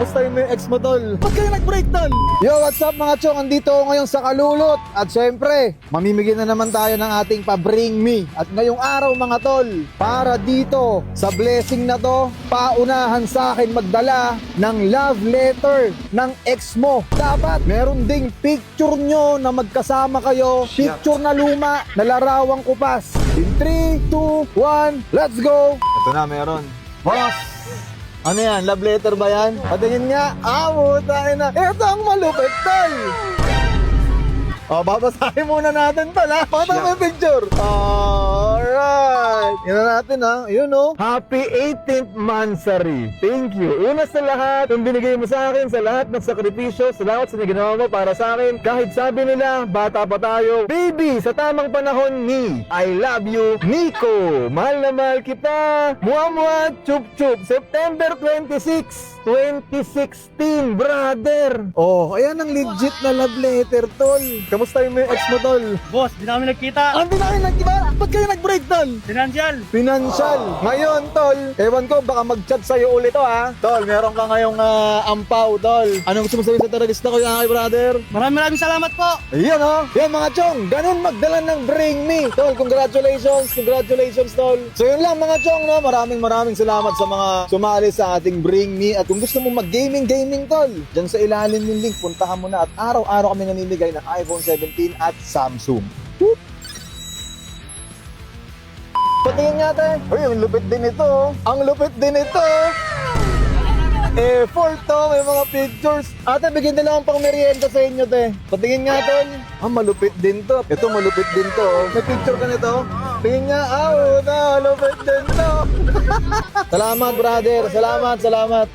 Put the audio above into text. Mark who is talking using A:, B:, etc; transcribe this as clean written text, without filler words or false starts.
A: Kamusta yung ex mo, tol? Ba't kayo nag-break, tol? Yo, what's up mga chong? Andito ako ngayon sa Kalulot. At syempre, mamimigay na naman tayo ng ating pa-bring me. At ngayong araw mga tol, para dito sa blessing na to, paunahan sa akin magdala ng love letter ng ex mo. Dapat meron ding picture nyo na magkasama kayo. Picture na luma, na larawang kupas. In 3, 2, 1, let's go! Ito na, meron. Boss! Ano yan? Love letter ba yan? Patingin nga. Tayo na. Ito ang malupit, tol! Babasahin muna natin tol, ha? Pakita mo yung picture. Alright. Yan na natin, ha? Yun, oh. Happy 18th Mansari. Thank you. Una sa lahat, yung binigay mo sa akin, sa lahat ng sakripisyo, salamat sa ginawa mo para sa akin. Kahit sabi nila, bata pa tayo. Baby, sa tamang panahon ni I love you, Nico. Mahal na mahal kita. Muamua, chup chup. September 26, 2016, brother. Ayan ang legit na love letter, tol. Kamusta yung ex mo, tol?
B: Boss, di namin nagkita.
A: Hindi na kayo nagkiba? Ba't kayo nag-break, tol?
B: Financial.
A: Financial. Ngayon, tol, ewan ko, baka mag-chat sa'yo ulit to, ha? Tol, meron ka ngayong ampaw, tol. Anong gusto mo sabihin sa terorista ko, yung brother?
B: Maraming salamat po.
A: Ayan, oh. Yan, mga chong. Ganun magdala ng bring me. Tol, congratulations. Congratulations, tol. So, yun lang, mga chong, no? Maraming salamat sa mga sumali sa ating bring me. At kung gusto mo mag-gaming, tol, dyan sa ilalim yung link, puntahan mo na. At araw-araw kami namimigay ng iPhone 17 at Samsung. Whoop! Patingin nga tayo. Uy, ang lupit din ito. Ang lupit din ito. Effort to, may mga pictures. Ate, bigyan nila akong pang merienda sa inyo, te. Patingin nga, tol. Malupit din to. Ito, malupit din to. May picture ka nito? Tingin nga, malupit din to. Salamat, brother. Salamat.